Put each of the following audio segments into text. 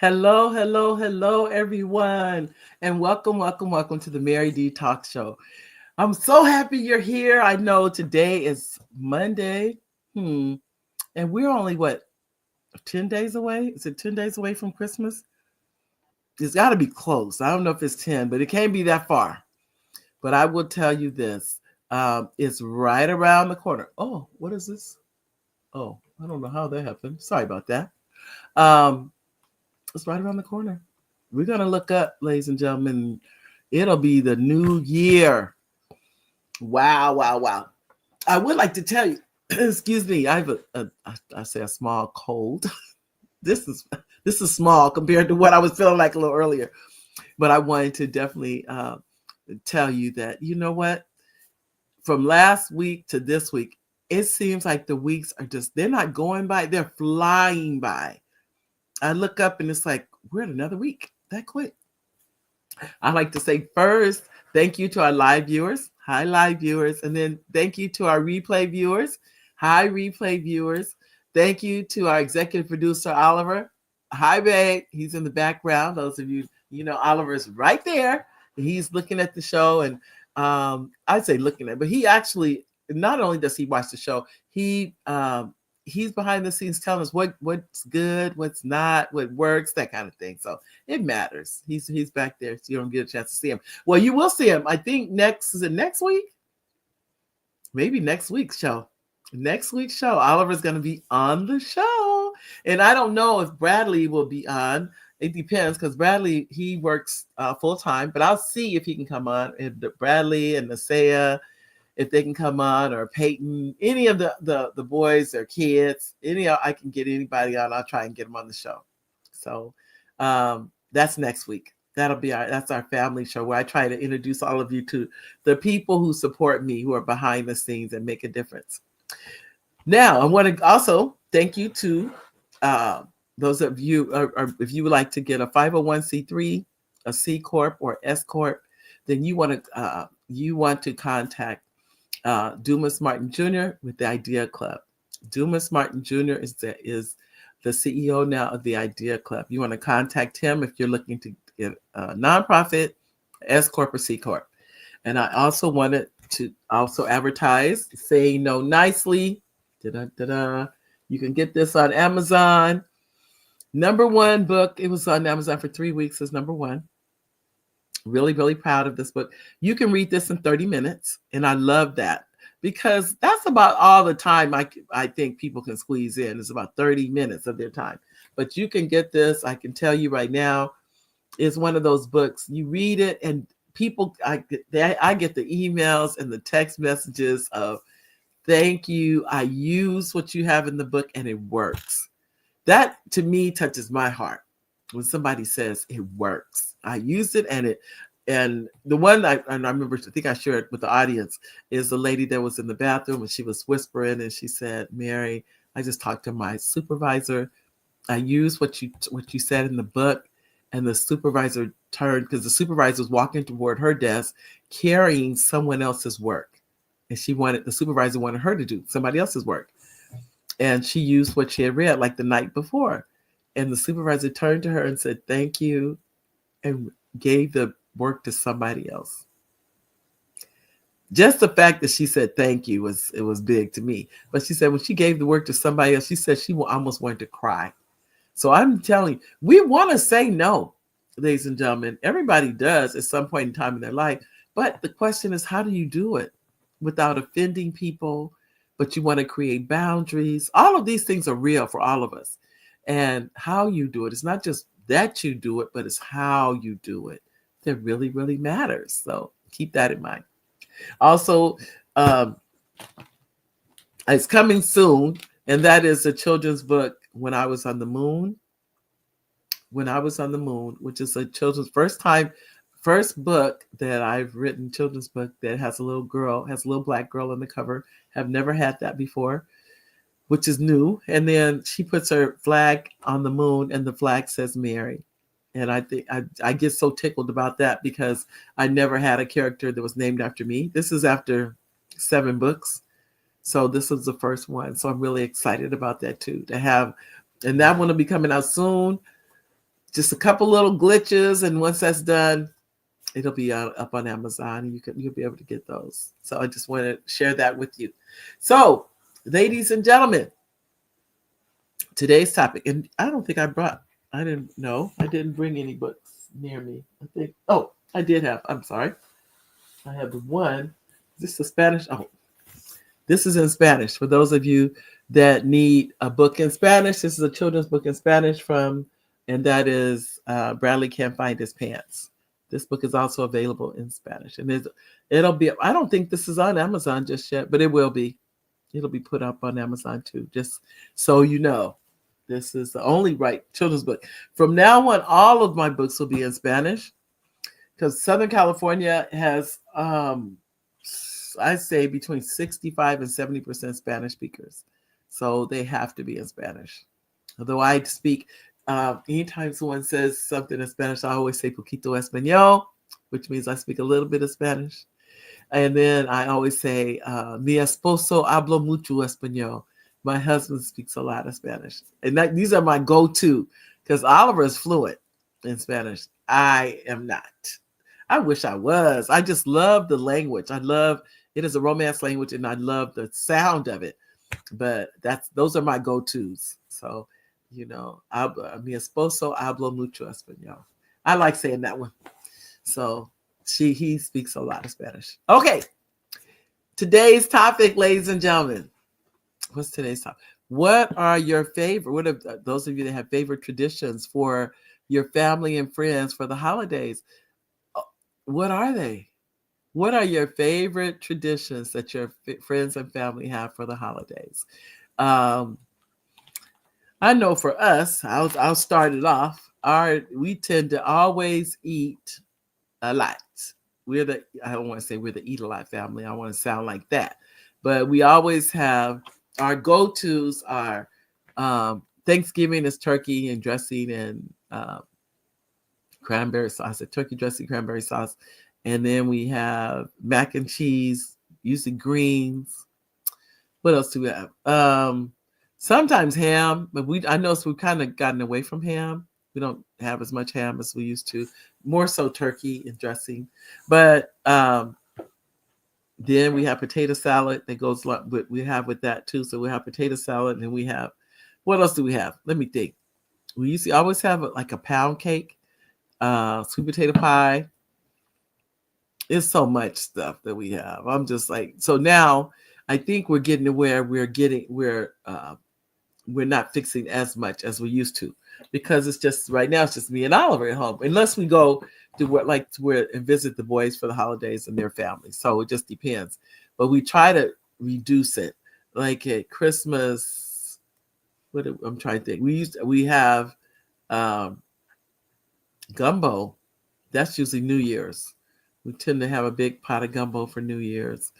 Hello, hello, hello, everyone, and welcome, welcome, welcome to the Mary D Talk Show. I'm so happy you're here. I know today is Monday, and we're only 10 days away? Is it 10 days away from Christmas? It's got to be close. I don't know if it's 10, but it can't be that far. But I will tell you this it's right around the corner. Oh, what is this? Oh, I don't know how that happened. Sorry about that. Um, it's right around the corner. We're going to look up, ladies and gentlemen. It'll be the new year. Wow, wow, wow. I would like to tell you, excuse me, I have I say a small cold. this is this is small compared to what I was feeling like a little earlier. But I wanted to definitely tell you that, you know what? From last week to this week, it seems like the weeks are they're not going by, they're flying by. I look up and it's like, we're at another week that quick. I'd like to say first, thank you to our live viewers. Hi, live viewers. And then thank you to our replay viewers. Hi, replay viewers. Thank you to our executive producer, Oliver. Hi, babe. He's in the background. Those of you, Oliver's right there. He's looking at the show. And I'd say looking at, but he actually, not only does he watch the show, he's behind the scenes telling us what's good, what's not, what works, that kind of thing. So it matters. He's back there, so you don't get a chance to see him. Well, you will see him. I think next week? Maybe next week's show. Next week's show, Oliver's going to be on the show, and I don't know if Bradley will be on. It depends because Bradley he works full time, but I'll see if he can come on. If Bradley and Nasaya, if they can come on, or Peyton, any of the boys or kids, I can get anybody on. I'll try and get them on the show. So that's next week. That's our family show where I try to introduce all of you to the people who support me, who are behind the scenes and make a difference. Now, I want to also thank you to those of you, or if you would like to get a 501c3, a C Corp, or S Corp, then you want to contact Dumas Martin Jr. with the Idea Club. Dumas Martin Jr. is the CEO now of the Idea Club. You want to contact him if you're looking to get a nonprofit, S Corp, or C Corp. And I also wanted to also advertise Say No Nicely. Da-da-da-da. You can get this on Amazon. Number one book. It was on Amazon for 3 weeks as number one. Really, really proud of this book. You can read this in 30 minutes. And I love that because that's about all the time I think people can squeeze in. It's about 30 minutes of their time. But you can get this. I can tell you right now, it's one of those books. You read it and people, I get the emails and the text messages of, thank you. I use what you have in the book and it works. That to me touches my heart when somebody says it works. I used it and the one I remember, I think I shared with the audience, is the lady that was in the bathroom and she was whispering and she said, Mary, I just talked to my supervisor. I used what you said in the book, and the supervisor turned because the supervisor was walking toward her desk carrying someone else's work. And the supervisor wanted her to do somebody else's work. And she used what she had read like the night before. And the supervisor turned to her and said, thank you, and gave the work to somebody else. Just the fact that she said thank you was big to me. But she said when she gave the work to somebody else, she said she almost wanted to cry. So I'm telling you, we want to say no, ladies and gentlemen. Everybody does at some point in time in their life. But the question is, how do you do it without offending people? But you want to create boundaries. All of these things are real for all of us. And how you do it, it's not just that you do it, but it's how you do it that really, really matters. So keep that in mind. Also, it's coming soon, and that is a children's book, When I Was on the Moon. When I Was on the Moon, which is a children's first book that I've written, children's book that has a little black girl on the cover. Have never had that before, which is new. And then she puts her flag on the moon and the flag says Mary. And I think I get so tickled about that because I never had a character that was named after me. This is after 7 books. So this was the first one. So I'm really excited about that too, and that one will be coming out soon. Just a couple little glitches, and once that's done, it'll be up on Amazon, and you'll be able to get those. So I just want to share that with you. So, ladies and gentlemen, today's topic, and I didn't know, I didn't bring any books near me. I think, oh, I did have, I'm sorry. I have the one. Is this the Spanish? Oh, this is in Spanish. For those of you that need a book in Spanish, this is a children's book in Spanish and that is Bradley Can't Find His Pants. This book is also available in Spanish. And it'll be, I don't think this is on Amazon just yet, but it will be. It'll be put up on Amazon too, just so you know. This is the only right children's book. From now on, all of my books will be in Spanish because Southern California has, I say, between 65 and 70% Spanish speakers. So they have to be in Spanish. Although I speak, anytime someone says something in Spanish, I always say poquito español, which means I speak a little bit of Spanish. And then I always say, mi esposo habla mucho español. My husband speaks a lot of Spanish. And these are my go-to, because Oliver is fluent in Spanish. I am not. I wish I was. I just love the language. It is a Romance language, and I love the sound of it. But those are my go-tos. So, mi esposo habla mucho español. I like saying that one. So he speaks a lot of Spanish. Okay. Today's topic, ladies and gentlemen. What's today's topic? What are your favorite? What are those of you that have favorite traditions for your family and friends for the holidays? What are they? What are your favorite traditions that your friends and family have for the holidays? I know for us, I'll start it off. We tend to always eat a lot. I don't want to say we're the eat a lot family. I want to sound like that. But we always have, our go-tos are Thanksgiving is turkey and dressing and cranberry sauce, turkey dressing, cranberry sauce. And then we have mac and cheese, usually greens. What else do we have? Sometimes ham, but I noticed we've kind of gotten away from ham. We don't have as much ham as we used to. More so turkey and dressing. But then we have potato salad that goes we have with that too. So we have potato salad, and then we have, what else do we have? Let me think. We usually always have like a pound cake, sweet potato pie. It's so much stuff that we have. I'm just like, so now I think we're getting to where we're not fixing as much as we used to, because it's just right now it's just me and Oliver at home, unless we go to where and visit the boys for the holidays and their families. So it just depends, but we try to reduce it. Like at Christmas, I'm trying to think. We have gumbo. That's usually New Year's. We tend to have a big pot of gumbo for New Year's.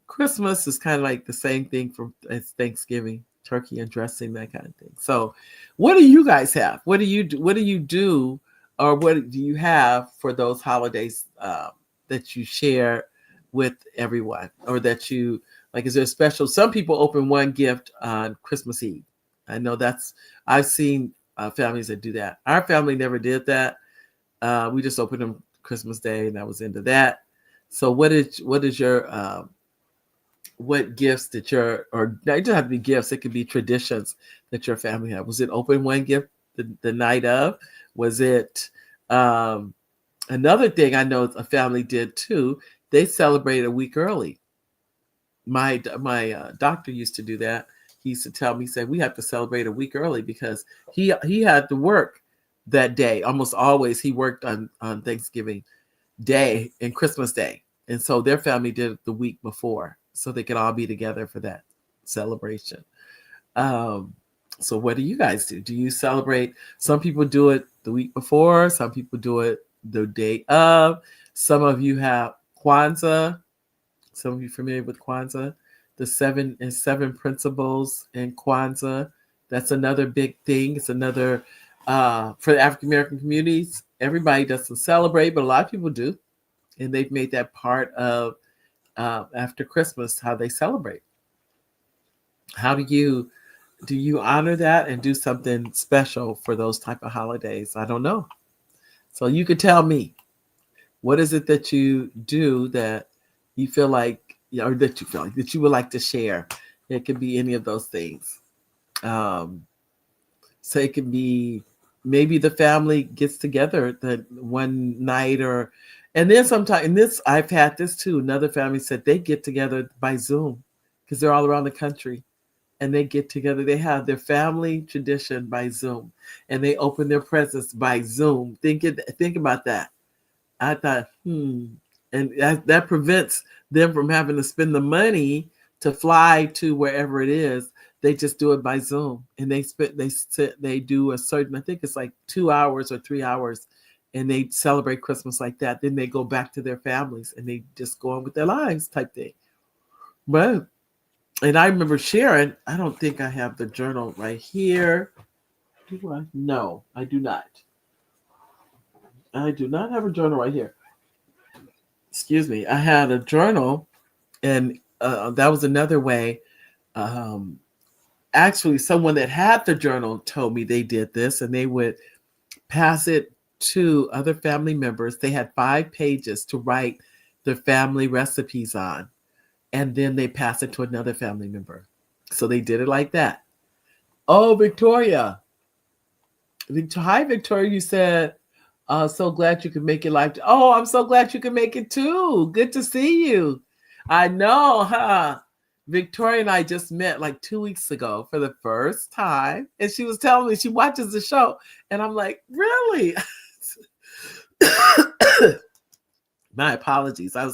Christmas is kind of like the same thing as Thanksgiving, turkey and dressing, that kind of thing. So what do you guys have? What do you do, or what do you have for those holidays that you share with everyone, or that you like? Is there a special? Some people open one gift on Christmas Eve. I know I've seen families that do that. Our family never did that. We just opened them Christmas Day, and that was into that. So what is your what gifts that or it doesn't have to be gifts, it could be traditions that your family had? Was it open one gift the night of? Was it another thing I know a family did too? They celebrated a week early. My doctor used to do that. He used to tell me, he said, we have to celebrate a week early because he had to work that day. Almost always he worked on Thanksgiving Day and Christmas Day. And so their family did it the week before so they could all be together for that celebration. So what do you guys do? Do you celebrate? Some people do it the week before. Some people do it the day of. Some of you have Kwanzaa. Some of you familiar with Kwanzaa? The 7 principles in Kwanzaa. That's another big thing. It's another, for the African American communities, everybody doesn't celebrate, but a lot of people do. And they've made that part of after Christmas, how they celebrate. How do you Do you honor that and do something special for those type of holidays? I don't know. So you could tell me, what is it that you do that you feel like, or that you feel like that you would like to share? It could be any of those things. Um, so it could be maybe the family gets together that one night, or and then sometimes, and this I've had this too. Another family said they get together by Zoom because they're all around the country, and they get together. They have their family tradition by Zoom, and they open their presents by Zoom. Think about that. I thought, and that prevents them from having to spend the money to fly to wherever it is. They just do it by Zoom, and they do a certain. I think it's like 2 hours or 3 hours, and they celebrate Christmas like that. Then they go back to their families, and they just go on with their lives, type thing. But and I remember sharing. I don't think I have the journal right here. Do I? No, I do not. I do not have a journal right here. Excuse me. I had a journal, and that was another way. Um, Actually, someone that had the journal told me they did this, and they would pass it to other family members. They had 5 pages to write their family recipes on, and then they pass it to another family member. So they did it like that. Oh, Victoria. Hi, Victoria. You said, so glad you could make it live. Oh, I'm so glad you could make it too. Good to see you. I know, huh? Victoria and I just met like 2 weeks ago for the first time. And she was telling me she watches the show. And I'm like, really? My apologies. I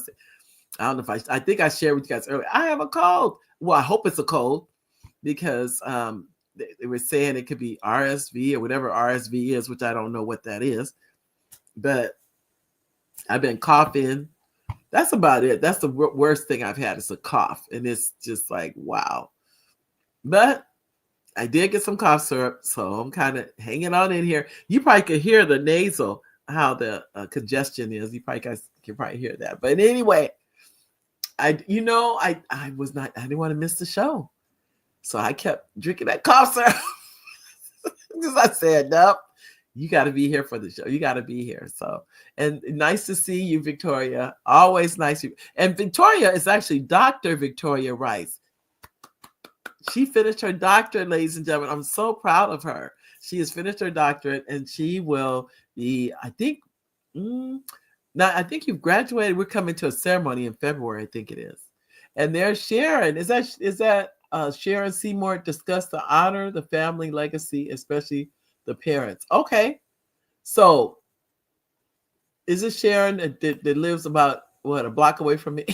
don't know if I think I shared with you guys earlier. I have a cold. Well, I hope it's a cold because they were saying it could be RSV or whatever RSV is, which I don't know what that is. But I've been coughing. That's about it. That's the worst thing I've had is a cough. And it's just like, wow. But I did get some cough syrup, so I'm kind of hanging on in here. You probably could hear the nasal, how the congestion is. You probably can probably hear that. But anyway, I didn't want to miss the show. So I kept drinking that cough syrup. Because I said, nope, you got to be here for the show. You got to be here. So, and nice to see you, Victoria. Always nice. And Victoria is actually Dr. Victoria Rice. She finished her doctorate, ladies and gentlemen. I'm so proud of her. She has finished her doctorate, and she will be, I think, now I think you've graduated. We're coming to a ceremony in February, I think it is. And there's Sharon. Is that Sharon Seymour discussed to honor the family legacy, especially the parents? Okay. So is it Sharon that lives about, a block away from me?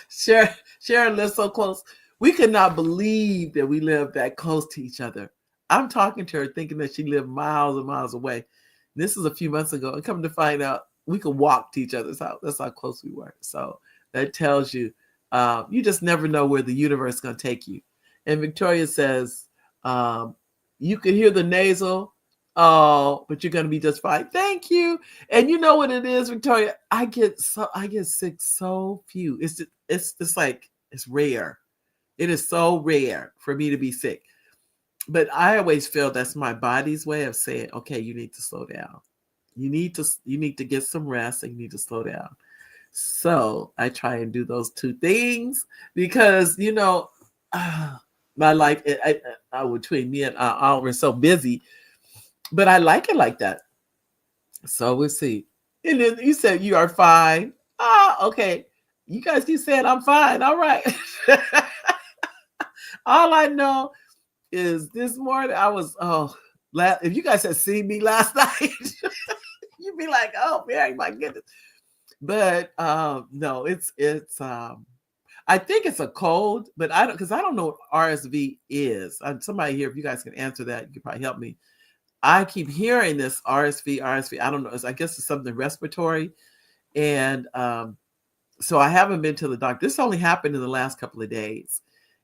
Sharon lives so close. We could not believe that we lived that close to each other. I'm talking to her thinking that she lived miles and miles away. This is a few months ago. And come to find out, we could walk to each other's house. That's how close we were. So that tells you, you just never know where the universe is going to take you. And Victoria says, you can hear the nasal. Oh, but you're going to be just fine. Thank you. And you know what it is, Victoria? I get sick so few. It's like, it's rare. It is so rare for me to be sick. But I always feel that's my body's way of saying, okay, you need to slow down. You need to get some rest, and you need to slow down. So I try and do those two things because, my life, between me and Oliver is so busy, but I like it like that. So we'll see. And then you said you are fine. Okay. You guys keep saying I'm fine. All right. All I know is this morning I was, if you guys had seen me last night, you'd be like, oh, Mary, my goodness. But no, it's I think it's a cold, but I don't know what RSV is. Somebody here, if you guys can answer that, you can probably help me. I keep hearing this RSV. I don't know. I guess it's something respiratory. And so I haven't been to the doctor. This only happened in the last couple of days.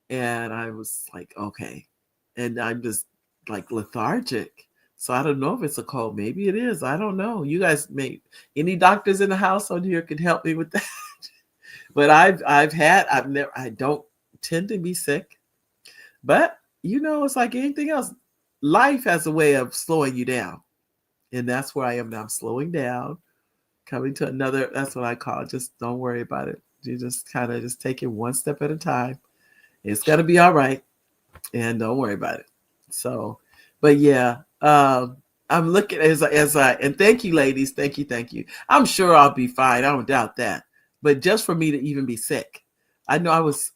And I was like, okay. And I'm just like lethargic. So I don't know if it's a cold. Maybe it is. I don't know. You guys any doctors in the house on here can help me with that. But I don't tend to be sick. But it's like anything else. Life has a way of slowing you down. And that's where I am now. I'm slowing down, coming to another, that's what I call it. Just don't worry about it. You just kind of just take it one step at a time. It's gonna be all right. And don't worry about it. So, but yeah, I'm looking as I and thank you, ladies. Thank you. I'm sure I'll be fine. I don't doubt that. But just for me to even be sick, I know I was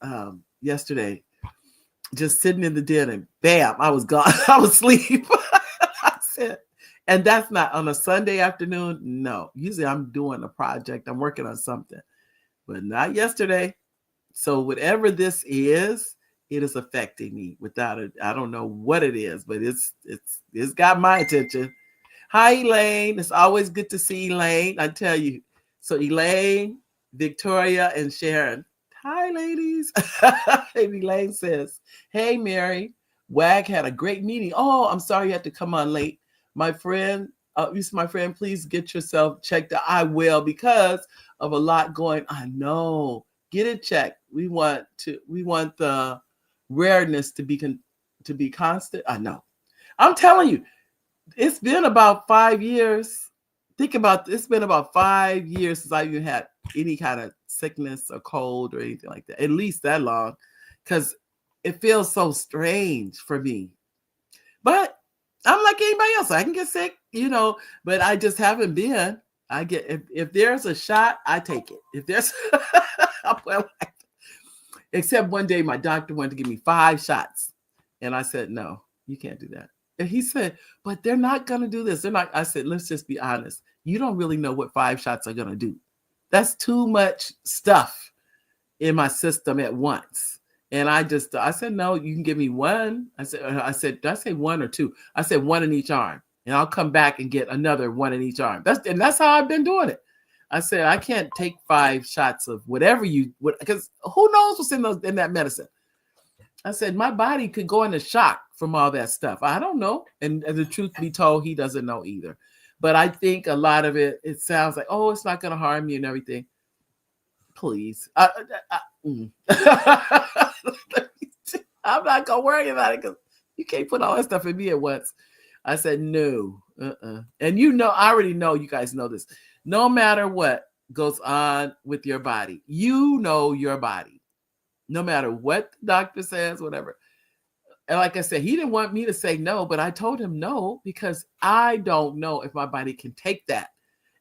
yesterday just sitting in the den and bam, I was gone. I was asleep. I said, and that's not on a Sunday afternoon. No, usually I'm doing a project. I'm working on something, but not yesterday. So whatever this is, it is affecting me without it. I don't know what it is, but it's got my attention. Hi, Elaine. It's always good to see Elaine. I tell you. So Elaine, Victoria, and Sharon. Hi, ladies. Elaine says, hey, Mary. WAG had a great meeting. Oh, I'm sorry you had to come on late. My friend, my friend, please get yourself checked out. I will, because of a lot going. I know. Get it checked. We want the rareness to be constant. I know. I'm telling you, it's been about 5 years. Think about this. It's been about 5 years since I even had any kind of sickness or cold or anything like that. At least that long, because it feels so strange for me. But I'm like anybody else. I can get sick, but I just haven't been. I get if there's a shot, I take it. If there's except one day my doctor wanted to give me 5 shots. And I said, no, you can't do that. And he said, but they're not going to do this. They're not. I said, let's just be honest. You don't really know what 5 shots are going to do. That's too much stuff in my system at once. And I said, no, you can give me 1. I said, did I say 1 or 2? I said 1 in each arm. And I'll come back and get another 1 in each arm. That's how I've been doing it. I said, I can't take 5 shots of whatever because who knows what's in that medicine. I said, my body could go into shock from all that stuff. I don't know. And the truth be told, he doesn't know either. But I think a lot of it sounds like, oh, it's not going to harm you and everything. Please. I'm not going to worry about it because you can't put all that stuff in me at once. I said, no. And I already know, you guys know this. No matter what goes on with your body, you know your body. No matter what the doctor says, whatever. And like I said, he didn't want me to say no, but I told him no because I don't know if my body can take that.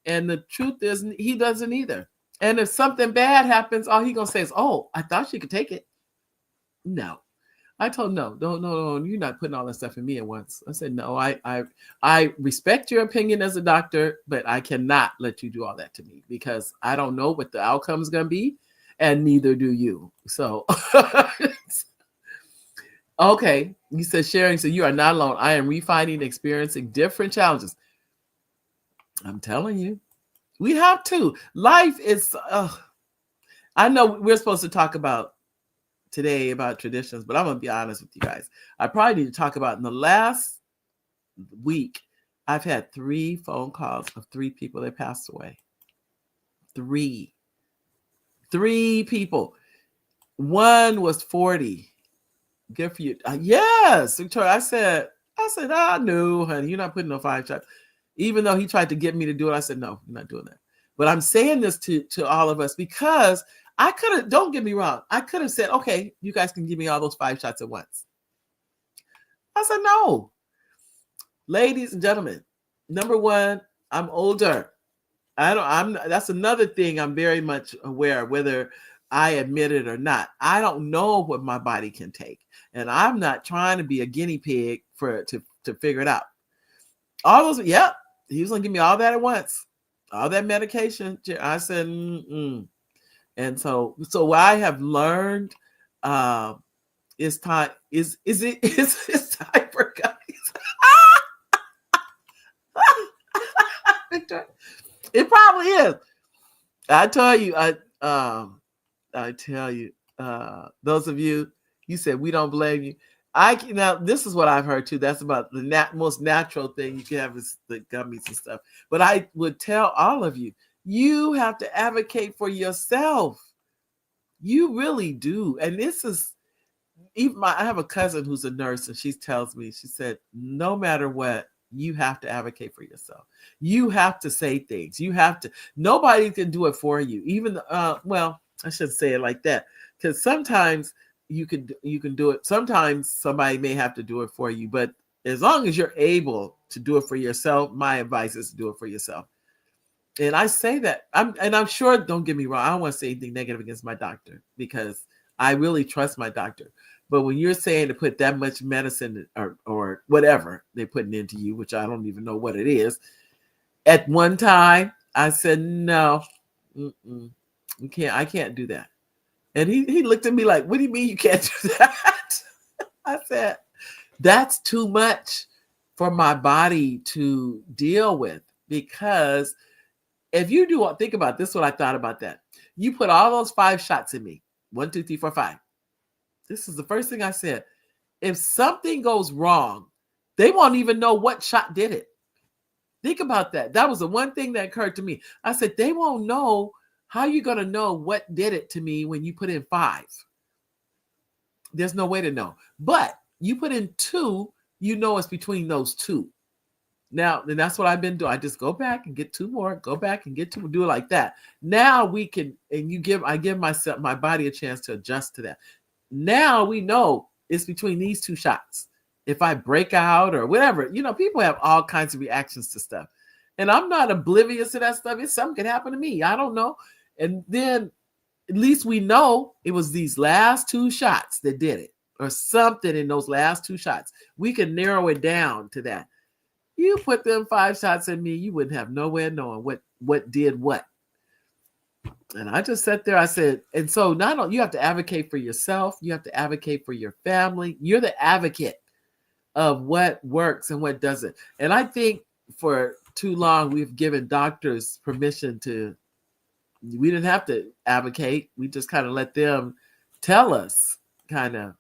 And the truth is, he doesn't either. And if something bad happens, all he gonna say is, oh, I thought she could take it. No. I told him, no, you're not putting all that stuff in me at once. I said, no, I respect your opinion as a doctor, but I cannot let you do all that to me because I don't know what the outcome is going to be, and neither do you. So, okay. You said, sharing, so you are not alone. I am refining, experiencing different challenges. I'm telling you, we have to. Life is, I know we're supposed to talk about today about traditions, but I'm going to be honest with you guys. I probably need to talk about in the last week, I've had 3 phone calls of 3 people that passed away. 3 people. One was 40. Good for you. Yes, Victoria. I said, no, honey, you're not putting no 5 shots. Even though he tried to get me to do it, I said, no, you're not doing that. But I'm saying this to all of us because I could have, don't get me wrong, I could have said, okay, you guys can give me all those 5 shots at once. I said, no. Ladies and gentlemen, number one, I'm older. That's another thing I'm very much aware of, whether I admit it or not. I don't know what my body can take. And I'm not trying to be a guinea pig to figure it out. All those, yep, he was gonna give me all that at once, all that medication. I said, And so what I have learned is time is it's time for guys. Victor, it probably is. I tell you, those of you, you said we don't blame you. Now this is what I've heard too. That's about the most natural thing you can have is the gummies and stuff. But I would tell all of you, you have to advocate for yourself. You really do. And this is, even I have a cousin who's a nurse, and she tells me, she said, no matter what, you have to advocate for yourself. You have to say things. You have to. Nobody can do it for you. Even well, I shouldn't say it like that, because sometimes you can do it. Sometimes somebody may have to do it for you, but as long as you're able to do it for yourself, my advice is to do it for yourself. And I say that I'm sure, don't get me wrong, I don't want to say anything negative against my doctor, because I really trust my doctor. But when you're saying to put that much medicine or whatever they're putting into you, which I don't even know what it is, at one time I said no, you can't. I can't do that. And he looked at me like, what do you mean you can't do that? I said, that's too much for my body to deal with, because if you do, think about this, what I thought about that. You put all those 5 shots in me. 1, 2, 3, 4, 5. This is the first thing I said. If something goes wrong, they won't even know what shot did it. Think about that. That was the one thing that occurred to me. I said, they won't know. How are you going to know what did it to me when you put in 5? There's no way to know. But you put in 2, you know it's between those 2. Now, and that's what I've been doing. I just go back and get 2 more, go back and get 2 more, do it like that. Now we can, and I give my body a chance to adjust to that. Now we know it's between these 2 shots. If I break out or whatever, people have all kinds of reactions to stuff. And I'm not oblivious to that stuff. Something could happen to me. I don't know. And then at least we know it was these last 2 shots that did it, or something in those last 2 shots. We can narrow it down to that. You put them 5 shots in me, you wouldn't have no way of knowing what did what. And I just sat there, I said, and so not only you have to advocate for yourself, you have to advocate for your family. You're the advocate of what works and what doesn't. And I think for too long, we've given doctors permission we didn't have to advocate. We just kind of let them tell us, kind of.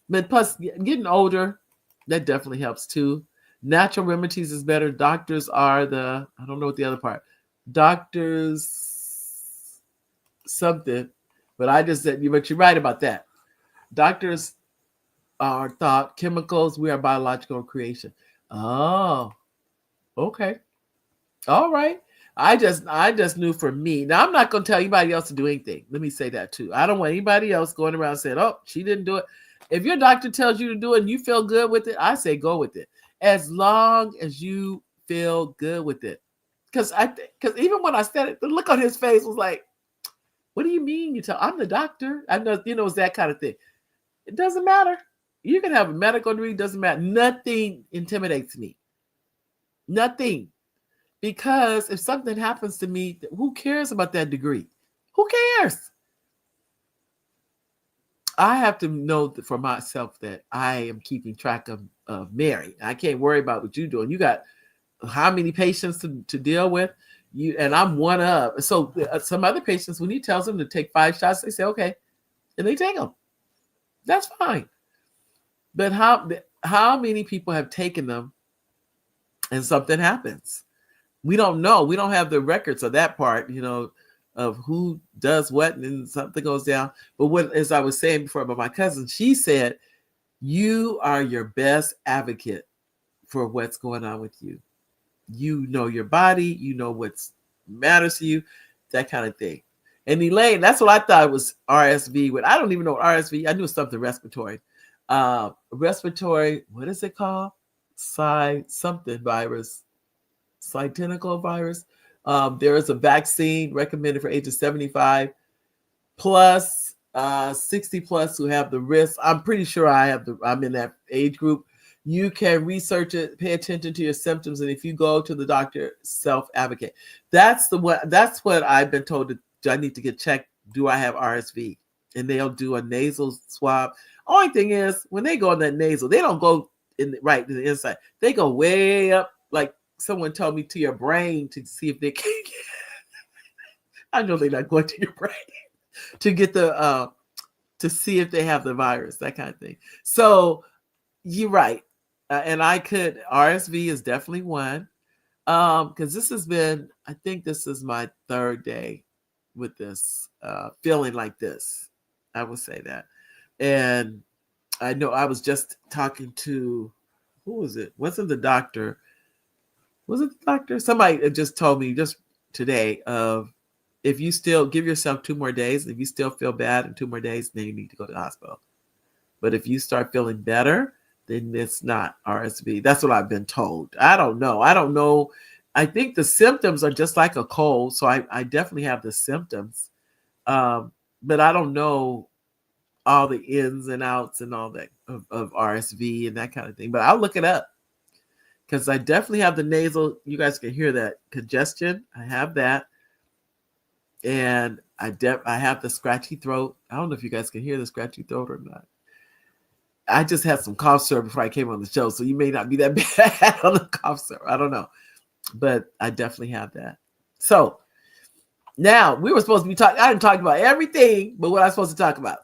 But plus, getting older, that definitely helps too. Natural remedies is better. Doctors are I don't know what the other part. Doctors something, but I just said, but you're right about that. Doctors are thought chemicals. We are biological creation. Oh, okay. All right. I just knew for me. Now, I'm not going to tell anybody else to do anything. Let me say that too. I don't want anybody else going around saying, oh, she didn't do it. If your doctor tells you to do it and you feel good with it, I say go with it. As long as you feel good with it. Because even when I said it, the look on his face was like, what do you mean? I'm the doctor. I know, it's that kind of thing. It doesn't matter. You can have a medical degree. Doesn't matter. Nothing intimidates me. Nothing. Because if something happens to me, who cares about that degree? Who cares? I have to know for myself that I am keeping track of Mary. I can't worry about what you're doing. You got how many patients to deal with? And I'm one of. So some other patients, when he tells them to take 5 shots, they say, okay. And they take them. That's fine. But how many people have taken them and something happens? We don't know. We don't have the records of that part, of who does what, and then something goes down. But as I was saying before about my cousin, she said, you are your best advocate for what's going on with you. You know your body, you know what matters to you, that kind of thing. And Elaine, that's what I thought was RSV. But I don't even know what RSV. I knew something respiratory. Respiratory, what is it called? Something virus. Cytinical virus. There is a vaccine recommended for ages 75 plus, 60 plus who have the risk. I'm pretty sure I'm in that age group. You can research it, pay attention to your symptoms, and if you go to the doctor, self-advocate. That's what I've been told. I need to get checked. Do I have RSV? And they'll do a nasal swab. Only thing is, when they go on that nasal, they don't go right to the inside. They go way up, like someone told me, to your brain to see if they can. I know they're not going to your brain to get to see if they have the virus, that kind of thing. So you're right. And RSV is definitely one. Because I think this is my 3rd day with this, feeling like this. I would say that. And I know I was just talking to, who was it? Wasn't the doctor? Was it the doctor? Somebody just told me just today of, if you still give yourself 2 more days, if you still feel bad in 2 more days, then you need to go to the hospital. But if you start feeling better, then it's not RSV. That's what I've been told. I don't know. I think the symptoms are just like a cold. So I definitely have the symptoms. But I don't know all the ins and outs and all that of RSV and that kind of thing. But I'll look it up because I definitely have the nasal. You guys can hear that congestion. I have that. And I have the scratchy throat. I don't know if you guys can hear the scratchy throat or not. I just had some cough syrup before I came on the show, so you may not be that bad on the cough syrup. I don't know, but I definitely have that. So now we were supposed to be talking. I didn't talk about everything, but what I was supposed to talk about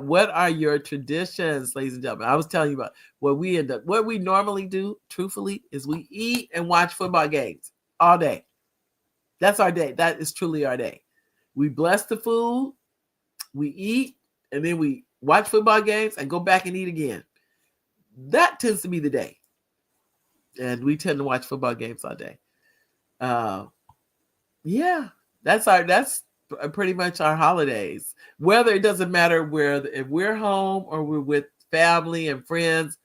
what are your traditions, ladies and gentlemen. I was telling you about what we normally do. Truthfully, is we eat and watch football games all day. That's our day. That is truly our day. We bless the food, we eat, and then we watch football games and go back and eat again. That tends to be the day. And we tend to watch football games all day. Yeah, that's pretty much our holidays. Whether it doesn't matter if we're home or we're with family and friends,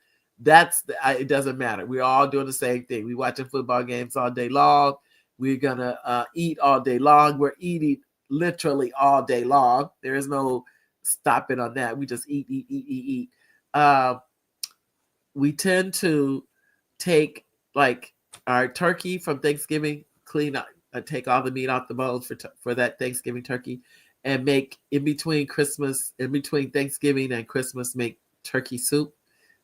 it doesn't matter. We're all doing the same thing. We're watching football games all day long. We're gonna eat all day long. We're eating literally all day long. There is no stopping on that. We just eat. We tend to take like our turkey from Thanksgiving, clean up, take all the meat off the bones for that Thanksgiving turkey, and make in between Thanksgiving and Christmas, make turkey soup.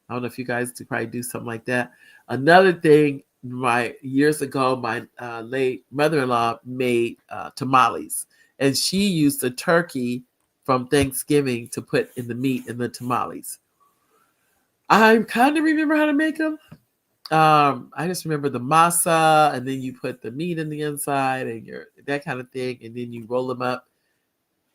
I don't know if you guys probably do something like that. Another thing, years ago, my late mother-in-law made tamales, and she used the turkey from Thanksgiving to put in the meat in the tamales. I kind of remember how to make them. I just remember the masa, and then you put the meat in the inside and that kind of thing, and then you roll them up.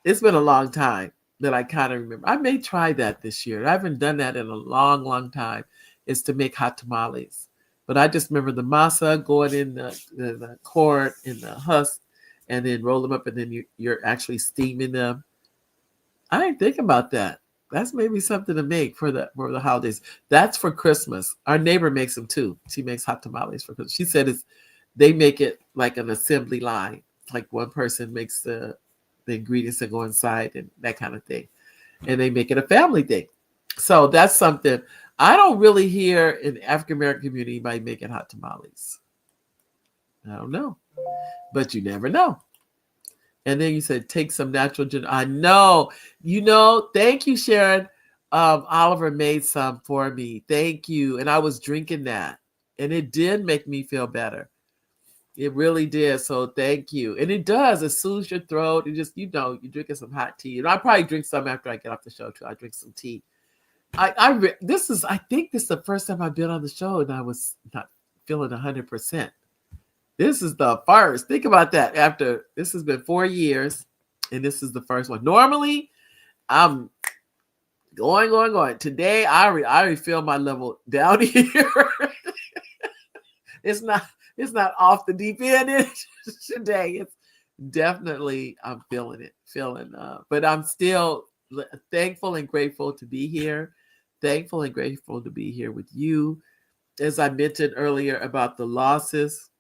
It's been a long time that I kind of remember. I may try that this year. I haven't done that in a long, long time. Is to make hot tamales. But I just remember the masa going in the corn, in the husk, and then roll them up, and then you're actually steaming them. I didn't think about that. That's maybe something to make for the holidays. That's for Christmas. Our neighbor makes them too. She makes hot tamales for Christmas. She said they make it like an assembly line. Like one person makes the ingredients that go inside and that kind of thing. And they make it a family thing. So that's something. I don't really hear in the African American community anybody making hot tamales. I don't know. But you never know. And then you said, take some natural ginger. I know. Thank you, Sharon. Oliver made some for me. Thank you. And I was drinking that. And it did make me feel better. It really did. So thank you. And it does. It soothes your throat. It just, you're drinking some hot tea. And I'll probably drink some after I get off the show, too. I drink some tea. I think this is the first time I've been on the show and I was not feeling 100%. This is the first. Think about that. After this has been 4 years, and this is the first one. Normally, I'm going. Today, I already feel my level down here. It's not off the deep end today. It's definitely, I'm feeling it. But I'm still thankful and grateful to be here. Thankful and grateful to be here with you. As I mentioned earlier about the losses,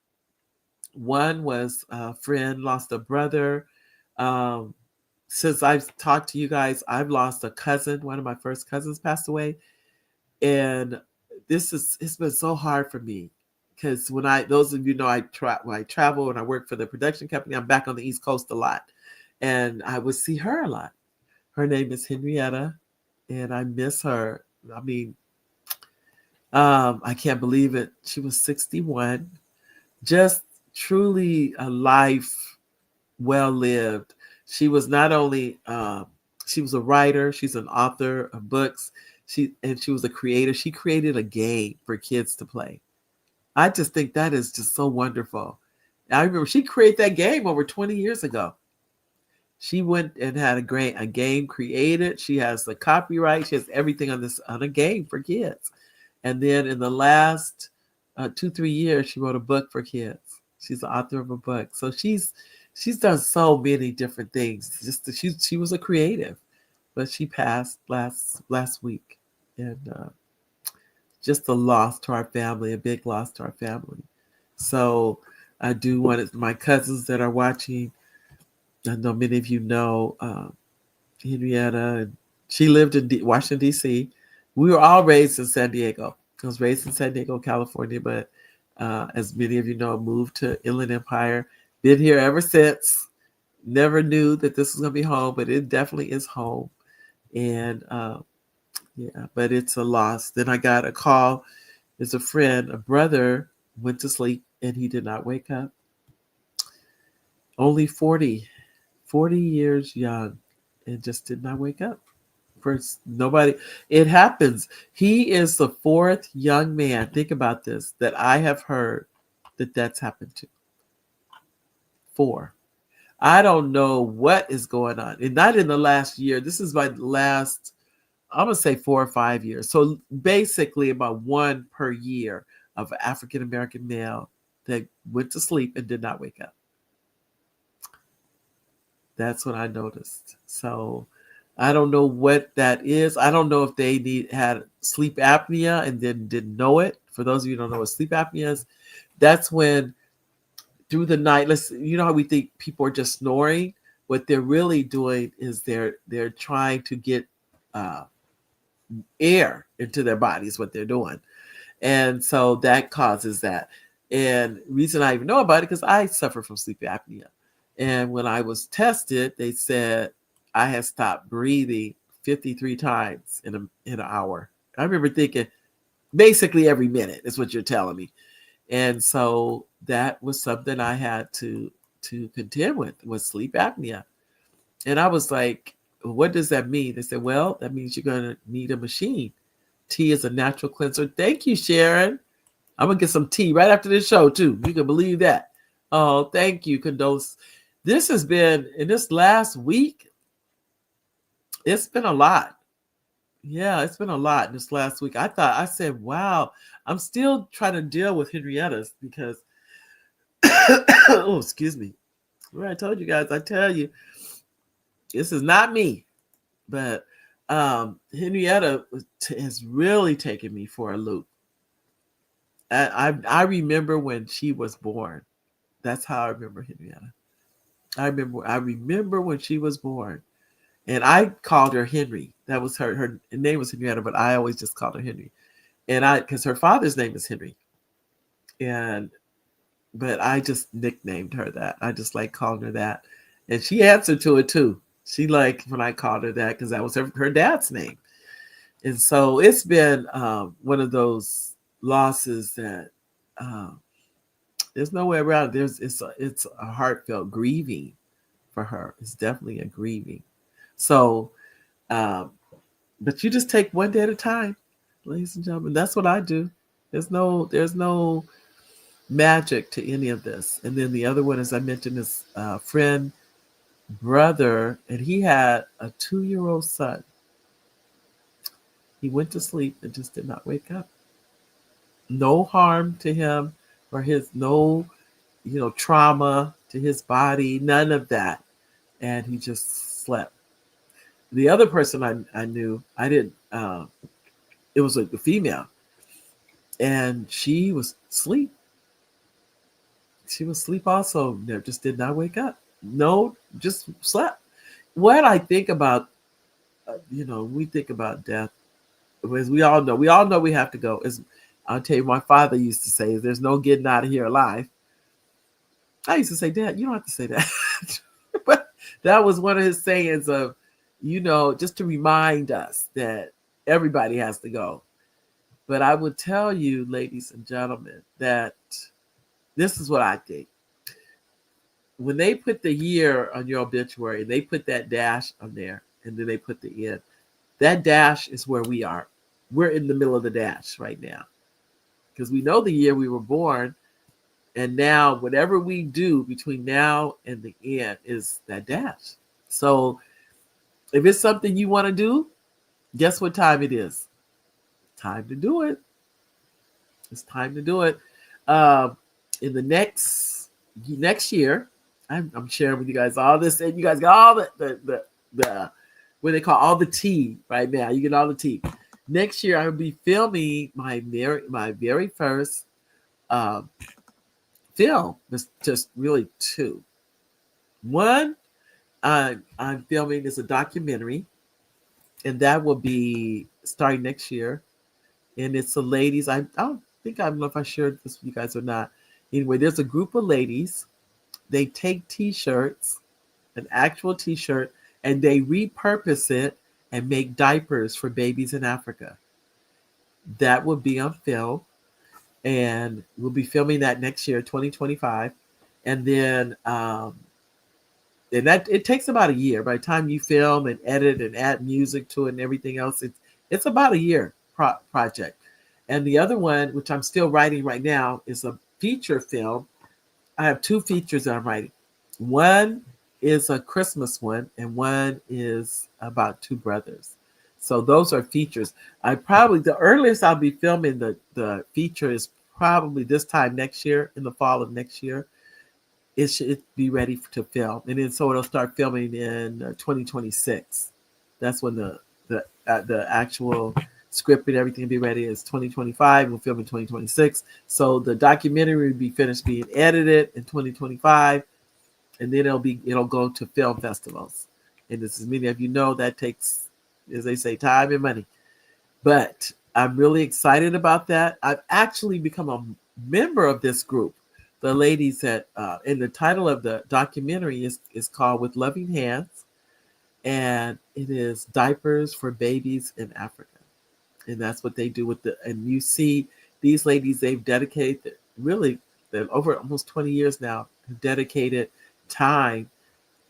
one was a friend lost a brother. Since I've talked to you guys, I've lost a cousin. One of my first cousins passed away. And it's been so hard for me because those of you know, when I travel and I work for the production company, I'm back on the East Coast a lot. And I would see her a lot. Her name is Henrietta, and I miss her. I mean, I can't believe it. She was 61. Just truly a life well lived. She was not only she was a writer, she's an author of books. She was a creator. She created a game for kids to play. I just think that is just so wonderful. I remember she created that game over 20 years ago. She went and had a game created. She has the copyright. She has everything on a game for kids. And then in the last 2-3 years, she wrote a book for kids. She's the author of a book. So she's done so many different things. She was a creative, but she passed last week, and just a loss to our family, a big loss to our family. So I do want it, my cousins that are watching. I know many of you know Henrietta. And she lived in Washington D.C. We were all raised in San Diego. I was raised in San Diego, California, but as many of you know, moved to Inland Empire. Been here ever since. Never knew that this was going to be home, but it definitely is home. And yeah, but it's a loss. Then I got a call. There's a friend, a brother, went to sleep and he did not wake up. Only 40 years young, and just did not wake up. First, nobody, it happens. He is the fourth young man, think about this, that I have heard that's happened to. Four. I don't know what is going on. And not in the last year. This is my last, I'm going to say 4 or 5 years. So basically about one per year of an African American male that went to sleep and did not wake up. That's what I noticed. So I don't know what that is. I don't know if they had sleep apnea and then didn't know it. For those of you who don't know what sleep apnea is, that's when through the night, you know how we think people are just snoring. What they're really doing is they're trying to get air into their bodies. What they're doing, and so that causes that. And reason I even know about it because I suffer from sleep apnea. And when I was tested, they said I had stopped breathing 53 times in an hour. I remember thinking, basically every minute is what you're telling me. And so that was something I had to contend with sleep apnea. And I was like, what does that mean? They said, well, that means you're going to need a machine. Tea is a natural cleanser. Thank you, Sharon. I'm going to get some tea right after this show, too. You can believe that. Oh, thank you, Condoles. This has been, in this last week, it's been a lot. Yeah, it's been a lot this last week. I said, wow, I'm still trying to deal with Henrietta's because, oh, excuse me. Well, I told you guys, I tell you, this is not me, but Henrietta has really taken me for a loop. I remember when she was born. That's how I remember Henrietta. I remember when she was born. And I called her Henry. That was her name was Henrietta, but I always just called her Henry. And because her father's name is Henry. But I just nicknamed her that. I just like calling her that. And she answered to it too. She liked when I called her that because that was her dad's name. And so it's been one of those losses that there's no way around it. It's a heartfelt grieving for her. It's definitely a grieving. So, but you just take one day at a time, ladies and gentlemen. That's what I do. There's no magic to any of this. And then the other one, as I mentioned, is friend, brother, and he had a 2-year-old son. He went to sleep and just did not wake up. No harm to him or no, trauma to his body, none of that. And he just slept. The other person I knew, I didn't, it was like a female, and she was asleep. She was asleep also, just did not wake up. No, just slept. What I think about, we think about death, as we all know we have to go. I'll tell you, my father used to say, there's no getting out of here alive. I used to say, Dad, you don't have to say that. But that was one of his sayings of, just to remind us that everybody has to go. But I would tell you, ladies and gentlemen, that this is what I think. When they put the year on your obituary, they put that dash on there, and then they put the end. That dash is where we are. We're in the middle of the dash right now. Because we know the year we were born, and now whatever we do between now and the end is that dash. So if it's something you want to do, guess what time it is? Time to do it. It's time to do it. Um, in the next year, I'm sharing with you guys all this, and you guys got all the what they call all the tea right now. You get all the tea. Next year, I will be filming my very first um, film. It's just really two. One, I'm filming is a documentary, and that will be starting next year. And it's the ladies. I don't think I don't know if I shared this with you guys or not. Anyway, there's a group of ladies. They take T-shirts, an actual T-shirt, and they repurpose it and make diapers for babies in Africa. That will be on film, and we'll be filming that next year, 2025. And then and that it takes about a year. By the time you film and edit and add music to it and everything else, it's about a year project. And the other one, which I'm still writing right now, is a feature film. I have two features that I'm writing. One is a Christmas one, and one is about two brothers. So those are features. I probably the earliest I'll be filming the feature is probably this time next year, in the fall of next year. It should be ready to film, and then so it'll start filming in 2026. That's when the actual script and everything will be ready. Is 2025. We'll film in 2026. So the documentary will be finished being edited in 2025, and then it'll go to film festivals. And as many of you know, that takes, as they say, time and money. But I'm really excited about that. I've actually become a member of this group. The ladies that, and the title of the documentary is called With Loving Hands, and it is diapers for babies in Africa. And that's what they do with and you see these ladies, they've dedicated really, they're over almost 20 years now, dedicated time.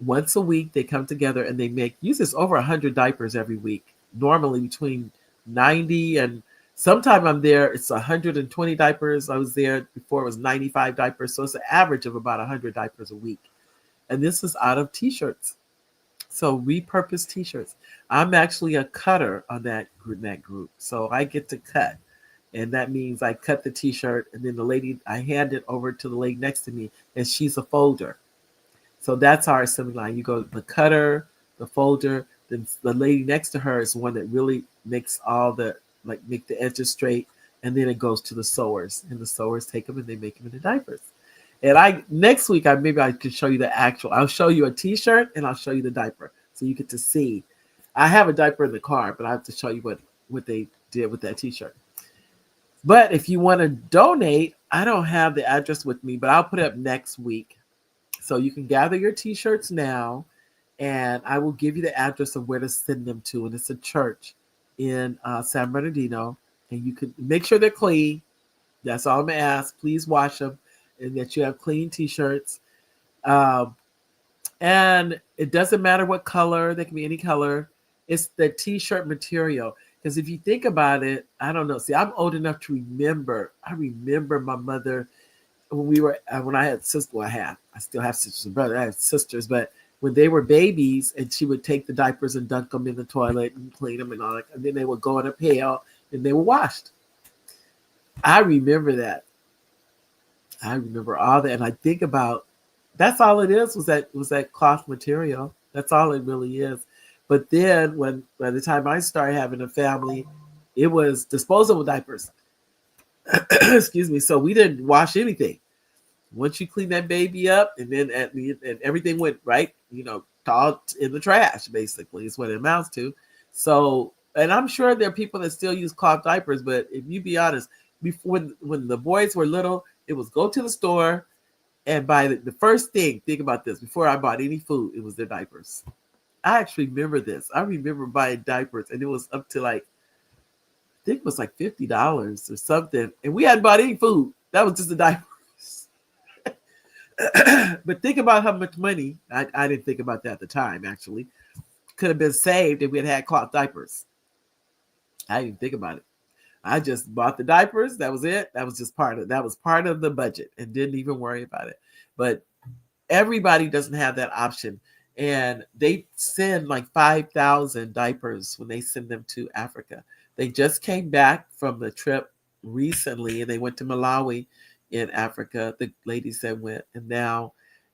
Once a week, they come together and they make, uses over 100 diapers every week, normally between 90 and sometime I'm there, it's 120 diapers. I was there before, it was 95 diapers. So it's an average of about 100 diapers a week. And this is out of T-shirts. So repurposed T-shirts. I'm actually a cutter on that group. So I get to cut. And that means I cut the T-shirt, and then I hand it over to the lady next to me, and she's a folder. So that's our assembly line. You go the cutter, the folder, then the lady next to her is the one that really makes make the edges straight, and then it goes to the sewers, and the sewers take them and they make them into diapers. And next week maybe I could show you the actual. I'll show you a T-shirt and I'll show you the diaper, so you get to see. I have a diaper in the car, but I have to show you what they did with that T-shirt. But if you want to donate, I don't have the address with me, but I'll put it up next week. So you can gather your T-shirts now, and I will give you the address of where to send them to. And it's a church in San Bernardino, and you can make sure they're clean. That's all I'm gonna ask. Please wash them, and that you have clean T-shirts. And it doesn't matter what color; they can be any color. It's the T-shirt material. Because if you think about it, I don't know. See, I'm old enough to remember. I remember my mother when I had sisters. Well, I still have sisters and brothers. I have sisters, but when they were babies, and she would take the diapers and dunk them in the toilet and clean them and all that, and then they would go in a pail and they were washed. I remember that. I remember all that, and I think about that's all it is was that cloth material. That's all it really is. But then by the time I started having a family, it was disposable diapers. Excuse me. So we didn't wash anything. Once you clean that baby up, and then and everything went right, all in the trash, basically, is what it amounts to. So, and I'm sure there are people that still use cloth diapers, but if you be honest, before when the boys were little, it was go to the store and buy the first thing. Think about this: before I bought any food, it was their diapers. I actually remember this. I remember buying diapers, and it was up to I think it was like $50 or something, and we hadn't bought any food. That was just the diapers. But think about how much money, I didn't think about that at the time, actually, could have been saved if we had cloth diapers. I didn't think about it. I just bought the diapers. That was it. That was part of the budget, and didn't even worry about it. But everybody doesn't have that option. and they send like 5,000 diapers when they send them to Africa. They just came back from the trip recently, and they went to Malawi in Africa. The ladies that went, and now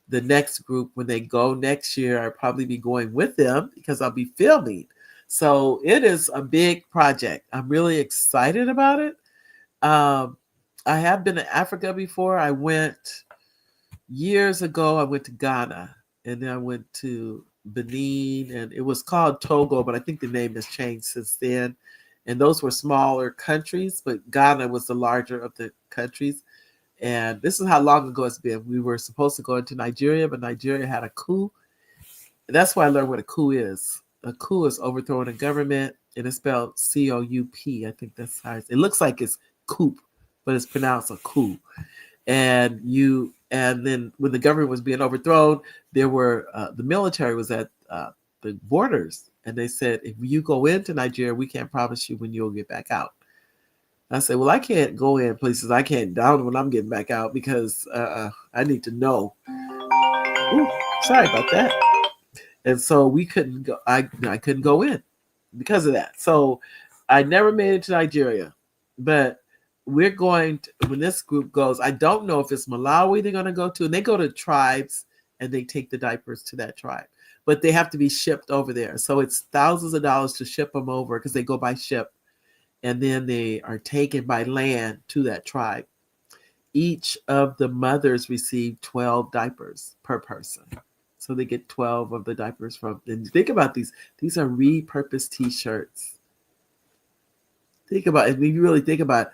the next group, when they go next year, I'll probably be going with them because I'll be filming. So it is a big project. I'm really excited about it. Um, I have been to Africa before. I went years ago. I went to Ghana, and then I went to Benin, and it was called Togo, but I think the name has changed since then. And those were smaller countries, but Ghana was the larger of the countries. And this is how long ago it's been. We were supposed to go into Nigeria, but Nigeria had a coup. That's why I learned what a coup is. A coup is overthrowing a government, and it's spelled COUP. I think that's how it looks like it's coup, but it's pronounced a coup. And then when the government was being overthrown, there were the military was at the borders, and they said, if you go into Nigeria, we can't promise you when you'll get back out. I said, well, I can't go in places I can't down when I'm getting back out because I need to know. Ooh, sorry about that. And so we couldn't go. I couldn't go in because of that. So I never made it to Nigeria, but we're going to, when this group goes. I don't know if it's Malawi they're going to go to, and they go to tribes and they take the diapers to that tribe, but they have to be shipped over there. So it's thousands of dollars to ship them over because they go by ship, and then they are taken by land to that tribe. Each of the mothers receive 12 diapers per person. So they get 12 of the diapers from. And think about these. These are repurposed T-shirts. Think about it. If you really think about it,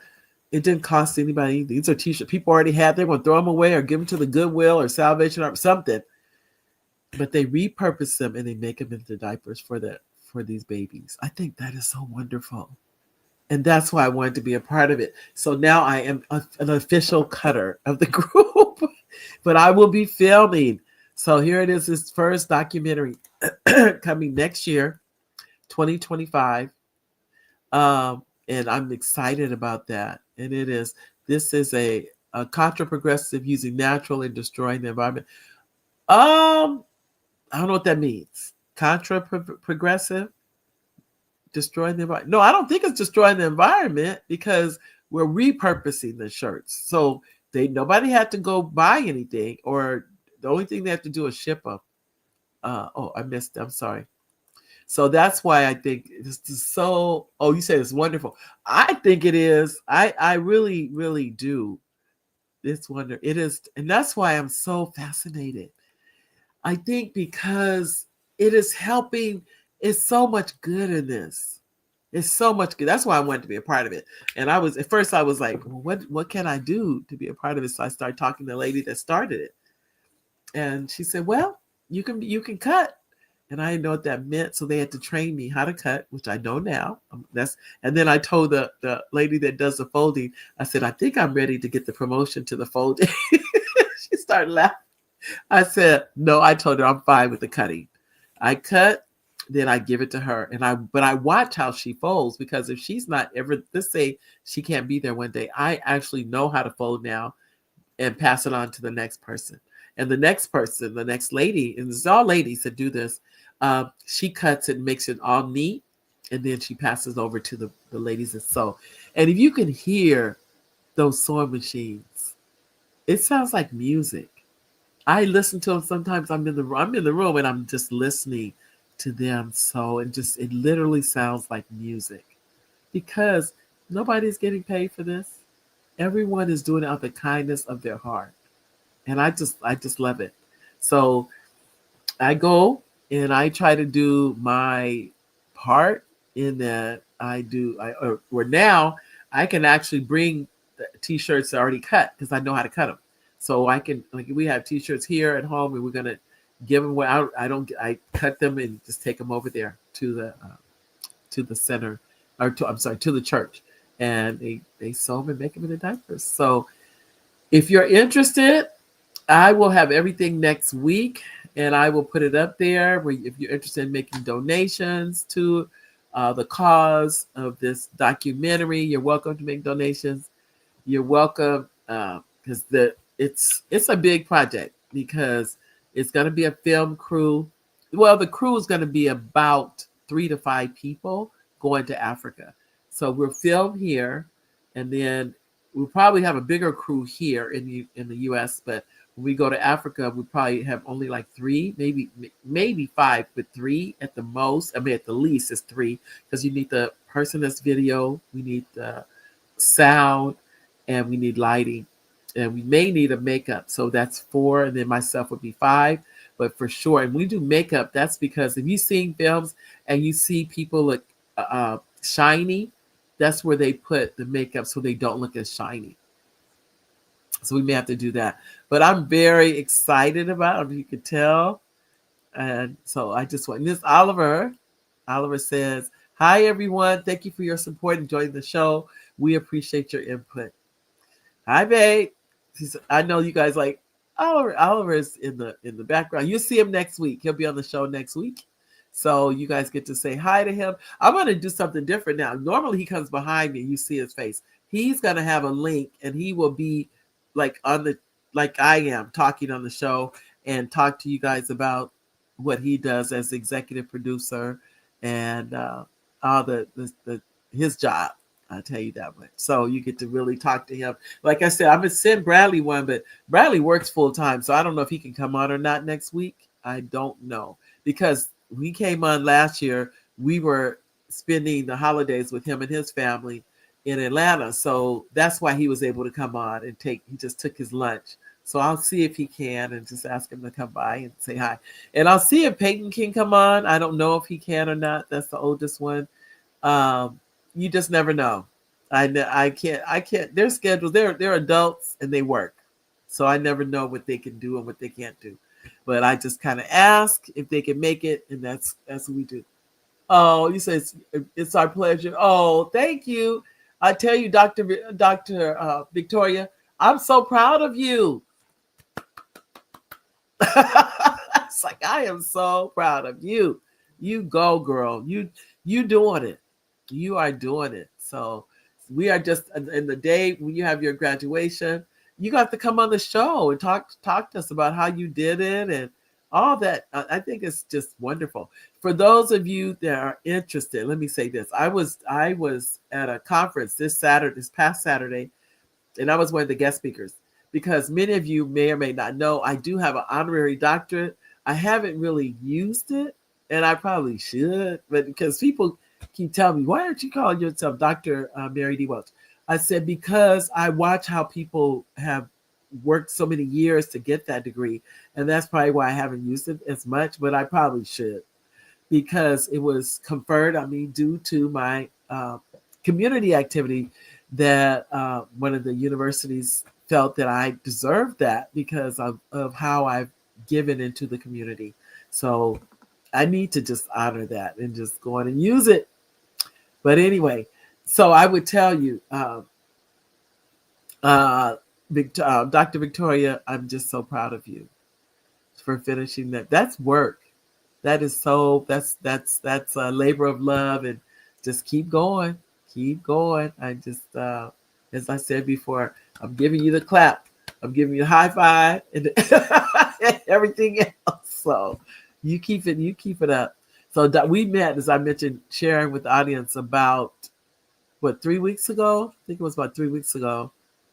it didn't cost anybody anything. These are T-shirts people already have. They're going to throw them away or give them to the Goodwill or Salvation or something. But they repurpose them and they make them into diapers for these babies. I think that is so wonderful. And that's why I wanted to be a part of it. So now I am an official cutter of the group, but I will be filming. So here it is, this first documentary coming next year, 2025. And I'm excited about that. And this is a contra-progressive using natural and destroying the environment. I don't know what that means. Contra-progressive? Destroying the environment. No, I don't think it's destroying the environment because we're repurposing the shirts. So nobody had to go buy anything, or the only thing they have to do is ship them. I missed. I'm sorry. So that's why I think this is so. Oh, you said it's wonderful. I think it is. I really, really do. It's wonder. It is, and that's why I'm so fascinated. I think because it is helping. It's so much good in this. It's so much good. That's why I wanted to be a part of it. And at first I was like, well, what can I do to be a part of it? So I started talking to the lady that started it. And she said, well, you can cut. And I didn't know what that meant. So they had to train me how to cut, which I know now. And then I told the lady that does the folding, I said, I think I'm ready to get the promotion to the folding. She started laughing. I said, no, I told her I'm fine with the cutting. I cut, then I give it to her. But I watch how she folds, because if she's not ever, let's say she can't be there one day, I actually know how to fold now and pass it on to the next person. And the next person, the next lady, and it's all ladies that do this, she cuts it and makes it all neat. And then she passes over to the ladies that sew. And if you can hear those sewing machines, it sounds like music. I listen to them sometimes. I'm in the room and I'm just listening to them. So it literally sounds like music, because nobody's getting paid for this. Everyone is doing it out of the kindness of their heart. And I just love it. So I go and I try to do my part in that. Where now I can actually bring the t-shirts already cut, because I know how to cut them. So I can, like, we have t-shirts here at home and we're going to give them away. I cut them and just take them over there to the center, to the church. And they sew them and make them into diapers. So if you're interested, I will have everything next week, and I will put it up there where, if you're interested in making donations to the cause of this documentary, you're welcome to make donations. You're welcome, because it's a big project, because it's going to be a film crew. well, the crew is going to be about 3 to 5 people going to Africa. So we'll film here, and then we'll probably have a bigger crew here in the U.S. But when we go to Africa, we probably have only like three, maybe five, but three at the most. I mean, at the least, it's three because you need the person that's video, we need the sound, and we need lighting, and we may need a makeup. So that's four, and then myself would be five. But for sure, and we do makeup. That's because if you've seen films and you see people look shiny, that's where they put the makeup so they don't look as shiny. So we may have to do that. But I'm very excited about it, if you could tell. And so I just want this Oliver. Oliver says, "Hi everyone. Thank you for your support and joining the show. We appreciate your input." Hi, babe. I know you guys like Oliver. Oliver is in the background. You'll see him next week. He'll be on the show next week. So you guys get to say hi to him. I'm going to do something different now. Normally he comes behind me and you see his face. He's going to have a link and he will be like on the like I am talking on the show and talk to you guys about what he does as executive producer and all the his job. I'll tell you that much. So you get to really talk to him. Like I said, I'm gonna send Bradley one, but Bradley works full time, so I don't know if he can come on or not next week. I don't know because we came on last year. We were spending the holidays with him and his family in Atlanta, so that's why he was able to come on and take. He just took his lunch. So I'll see if he can and just ask him to come by and say hi. And I'll see if Peyton can come on. I don't know if he can or not. That's the oldest one. You just never know. I can't. Their schedules. They're adults and they work, so I never know what they can do and what they can't do. But I just kind of ask if they can make it, and that's what we do. Oh, you say it's our pleasure. Oh, thank you. I tell you, Doctor Victoria, I'm so proud of you. It's like I am so proud of you. You go, girl. You doing it. You are doing it. So we are just in the day when you have your graduation, you got to come on the show and talk to us about how you did it and all that. I think it's just wonderful. For those of you that are interested, let me say this. I was at a conference this past Saturday, and I was one of the guest speakers because many of you may or may not know I do have an honorary doctorate. I haven't really used it, and I probably should, but because people keep telling me, why aren't you calling yourself Dr. Mary D. Welch? I said, because I watch how people have worked so many years to get that degree, and that's probably why I haven't used it as much, but I probably should because it was conferred on me due to my community activity that one of the universities felt that I deserved that because of how I've given into the community. So I need to just honor that and just go on and use it. But anyway, so I would tell you, Dr. Victoria, I'm just so proud of you for finishing that. That's work. That is so. That's a labor of love, and just keep going, keep going. I just, as I said before, I'm giving you the clap. I'm giving you a high five and everything else. So you keep it up. So we met, as I mentioned, sharing with the audience about what 3 weeks ago. I think it was about 3 weeks ago.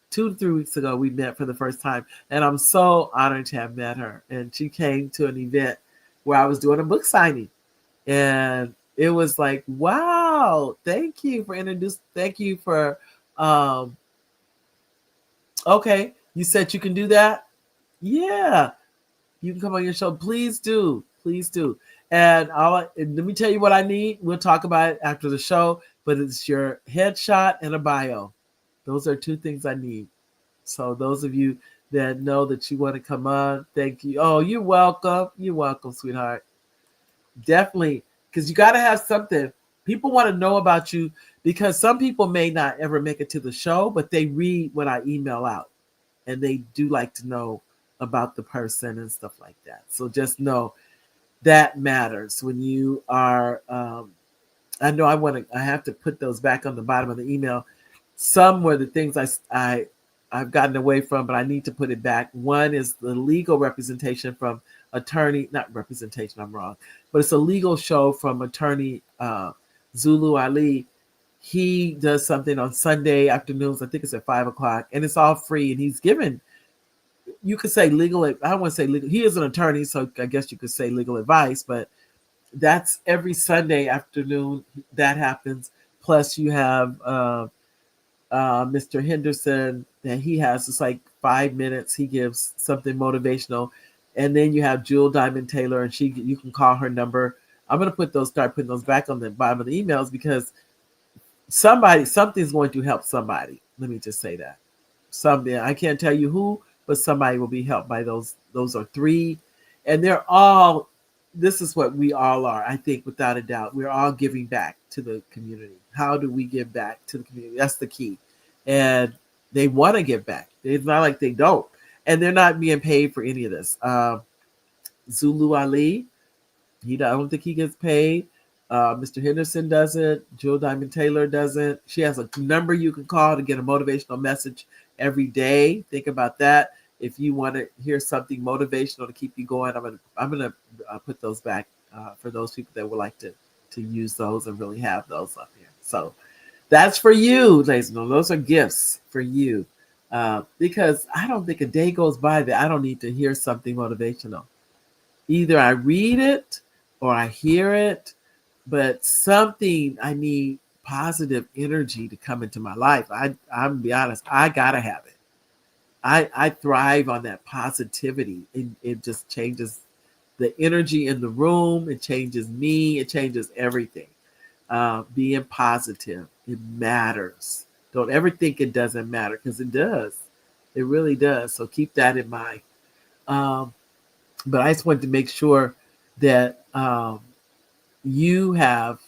2 to 3 weeks ago, we met for the first time, and I'm so honored to have met her. And she came to an event where I was doing a book signing, and it was like, wow, thank you for introducing. Thank you for. Okay, you said you can do that. Yeah, you can come on your show. Please do. Please do. And let me tell you what I need. We'll talk about it after the show, but it's your headshot and a bio. Those are two things I need. So those of you that know that you want to come on, thank you. Oh, you're welcome. You're welcome, sweetheart. Definitely, because you got to have something. People want to know about you because some people may not ever make it to the show, but they read what I email out, and they do like to know about the person and stuff like that. So just know that matters when you are. I know I have to put those back on the bottom of the email. Some were the things I I've gotten away from, but I need to put it back. One is the legal representation from attorney, not representation, I'm wrong, but it's a legal show from attorney Zulu Ali. He does something on Sunday afternoons. I think it's at 5 o'clock, and it's all free. And he's given, you could say legal. I don't want to say legal. He is an attorney, so I guess you could say legal advice. But that's every Sunday afternoon that happens. Plus, you have Mr. Henderson that he has. It's like 5 minutes. He gives something motivational, and then you have Jewel Diamond Taylor, and you can call her number. I'm gonna start putting those back on the bottom of the emails because something's going to help somebody. Let me just say that. Something, I can't tell you who, but somebody will be helped by those. Those are three, and they're all. This is what we all are. I think, without a doubt, we're all giving back to the community. How do we give back to the community? That's the key, and they want to give back. It's not like they don't, and they're not being paid for any of this. Zulu Ali, I don't think he gets paid. Mr. Henderson doesn't. Jill Diamond Taylor doesn't. She has a number you can call to get a motivational message every day. Think about that. If you want to hear something motivational to keep you going, I'm gonna put those back for those people that would like to use those and really have those up here. So that's for you, ladies and gentlemen. Those are gifts for you because I don't think a day goes by that I don't need to hear something motivational. Either I read it or I hear it, but something, I need positive energy to come into my life. I'm gonna be honest, I gotta have it. I thrive on that positivity. It just changes the energy in the room. It changes me. It changes everything. Being positive, it matters. Don't ever think it doesn't matter, because it does. It really does. So keep that in mind. But I just wanted to make sure that you have,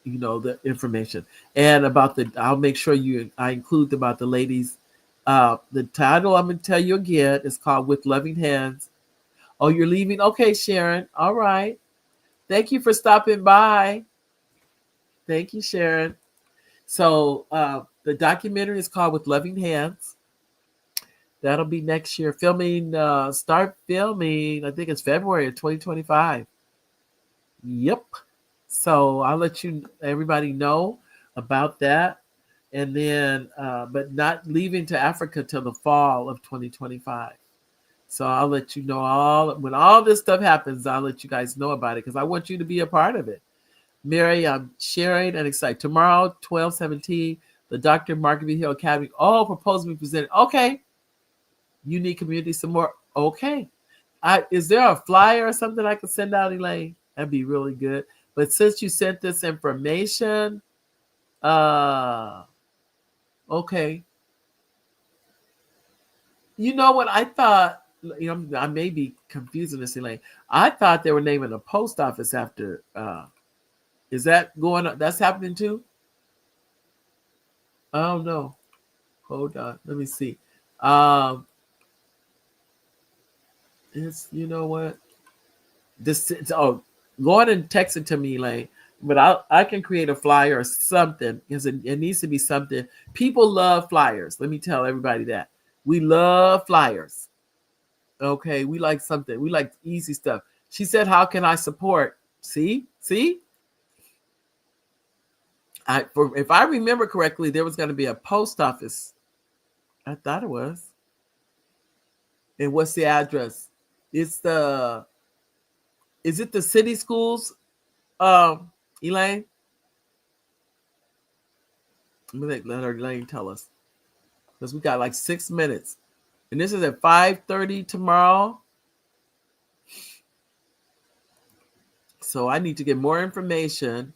the information, and about I'll make sure I include about the ladies. The title, I'm going to tell you again, is called With Loving Hands. Oh, you're leaving? Okay, Sharon. All right. Thank you for stopping by. Thank you, Sharon. So the documentary is called With Loving Hands. That'll be next year. Start filming, I think it's February of 2025. Yep. So I'll let everybody know about that. And then, but not leaving to Africa till the fall of 2025. So I'll let you know when all this stuff happens, I'll let you guys know about it because I want you to be a part of it. Mary, I'm sharing and excited. Tomorrow, 12/17, the Dr. Margaret B. Hill Academy. Oh, proposal to be presented. Okay. You need community some more. Okay. Is there a flyer or something I could send out, Elaine? That'd be really good. But since you sent this information, okay. You know what? I thought, I may be confusing this, Elaine. I thought they were naming a post office after. Is that going on? That's happening too? Oh, no. Hold on. Let me see. You know what? Go ahead and text it to me, Elaine. But I can create a flyer or something because it needs to be something. People love flyers. Let me tell everybody that. We love flyers. Okay, we like something. We like easy stuff. She said, "How can I support?" See? If I remember correctly, there was going to be a post office. I thought it was. And what's the address? Is it the city schools? Elaine? Let Elaine tell us. Because we got like 6 minutes. And this is at 5:30 tomorrow. So I need to get more information.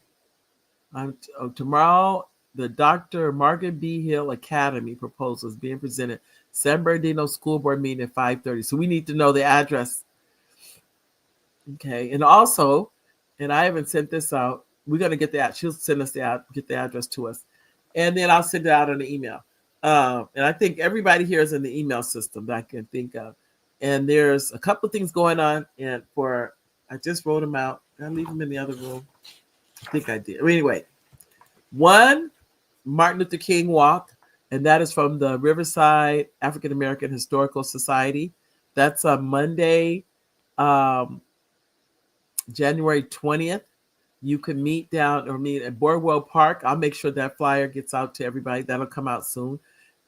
Tomorrow, the Dr. Margaret B. Hill Academy proposal is being presented. San Bernardino School Board meeting at 5:30. So we need to know the address. Okay. And also, and I haven't sent this out. We're going to get that. She'll send us get the address to us. And then I'll send it out on the email. And I think everybody here is in the email system that I can think of. And there's a couple of things going on. And I just wrote them out. Did I leave them in the other room? I think I did. Anyway, one, Martin Luther King walk. and that is from the Riverside African American Historical Society. That's on Monday, um, January 20th. You can meet at Boardwell Park. I'll make sure that flyer gets out to everybody. That'll come out soon.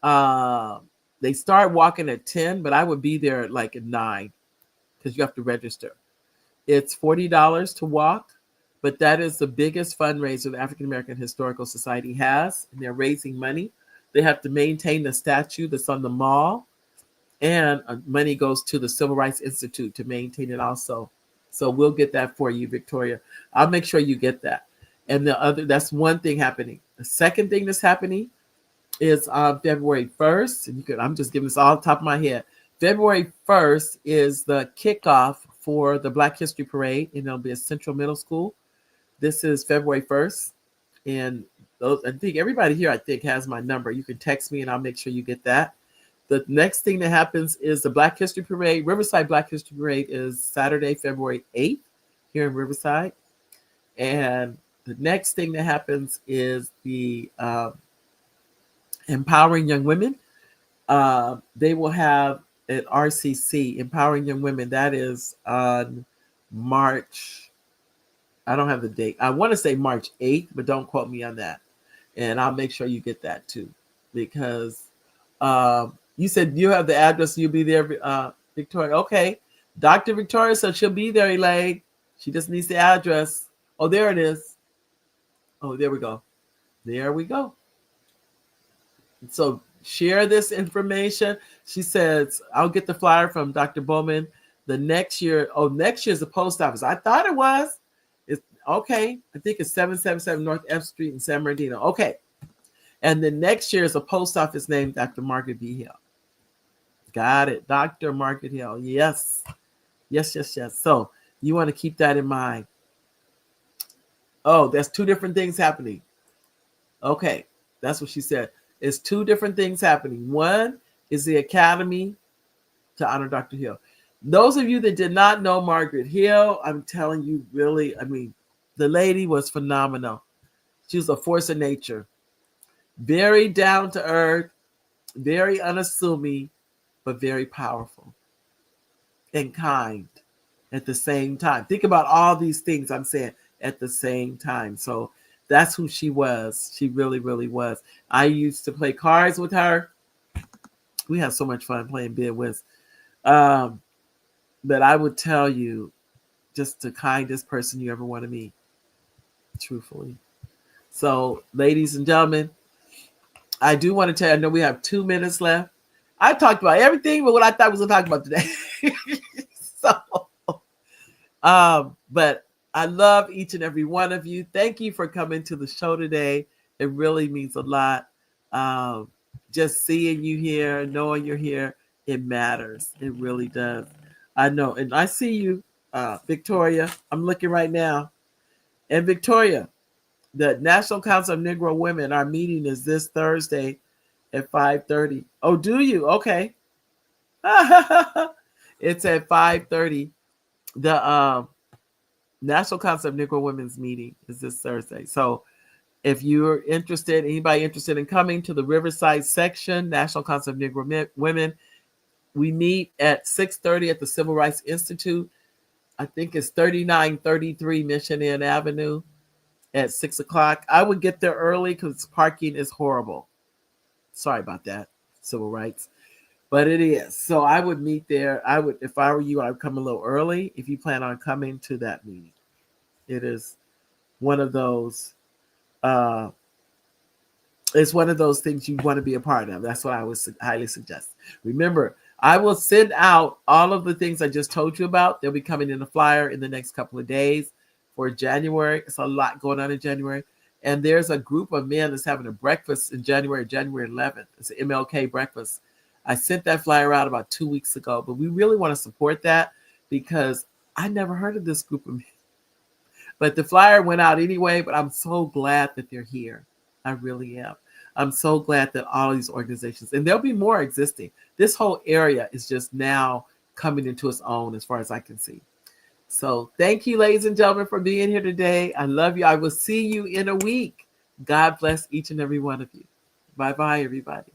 Uh, they start walking at 10, but I would be there like at 9 because you have to register. It's $40 to walk, but that is the biggest fundraiser the African American Historical Society has, and they're raising money. They have to maintain the statue that's on the mall, and money goes to the Civil Rights Institute to maintain it also. So we'll get that for you, Victoria. I'll make sure you get that. And that's one thing happening. The second thing that's happening is on February 1st. And I'm just giving this all top of my head. February 1st is the kickoff for the Black History Parade, and it'll be at Central Middle School. This is February 1st. And I think everybody here, has my number. You can text me and I'll make sure you get that. The next thing that happens is the Black History Parade. Riverside Black History Parade is Saturday, February 8th here in Riverside. And the next thing that happens is the Empowering Young Women. They will have at RCC, Empowering Young Women. That is on March. I don't have the date. I want to say March 8th, but don't quote me on that. And I'll make sure you get that too, because you said you have the address. You'll be there, Victoria. Okay. Dr. Victoria said she'll be there, Elaine. She just needs the address. Oh, there it is. Oh, there we go. There we go. So share this information. She says, I'll get the flyer from Dr. Bowman. The next year, next year's the post office. I thought it was. It's okay. I think it's 777 North F Street in San Bernardino. Okay. And the next year is a post office named Dr. Margaret B. Hill. Got it. Dr. Margaret Hill. Yes. Yes. So you want to keep that in mind. Oh, there's two different things happening. Okay. That's what she said. It's two different things happening. One is the Academy to honor Dr. Hill. Those of you that did not know Margaret Hill, I'm telling you, really, the lady was phenomenal. She was a force of nature. Very down to earth, very unassuming, but very powerful and kind at the same time. Think about all these things I'm saying at the same time. So that's who she was. She really, really was. I used to play cards with her. We had so much fun playing bid whist. But I would tell you, just the kindest person you ever want to meet, truthfully. So, ladies and gentlemen, I do want to tell you, I know we have 2 minutes left. I talked about everything but what I thought I was going to talk about today. But I love each and every one of you. Thank you for coming to the show today. It really means a lot. Just seeing you here, knowing you're here, it matters. It really does. I know. And I see you, Victoria. I'm looking right now. And Victoria, the National Council of Negro Women, our meeting is this Thursday at 5:30. Oh, do you? Okay. It's at 5:30. The National Council of Negro Women's meeting is this Thursday. So if you're interested, anybody interested in coming to the Riverside section, National Council of Negro Women, we meet at 6:30 at the Civil Rights Institute. I think it's 3933 Mission Inn Avenue at 6 o'clock. I would get there early because parking is horrible. Sorry about that, civil rights. But it is. So I would meet there. If I were you, I would come a little early if you plan on coming to that meeting. It is one of those, it's one of those things you want to be a part of. That's what I would highly suggest. Remember, I will send out all of the things I just told you about. They'll be coming in a flyer in the next couple of days for January. It's a lot going on in January. And there's a group of men that's having a breakfast in January 11th. It's an MLK breakfast. I sent that flyer out about 2 weeks ago, but we really want to support that because I never heard of this group of men. But the flyer went out anyway, but I'm so glad that they're here. I really am. I'm so glad that all these organizations, and there'll be more existing. This whole area is just now coming into its own as far as I can see. So thank you, ladies and gentlemen, for being here today. I love you. I will see you in a week. God bless each and every one of you. Bye-bye, everybody.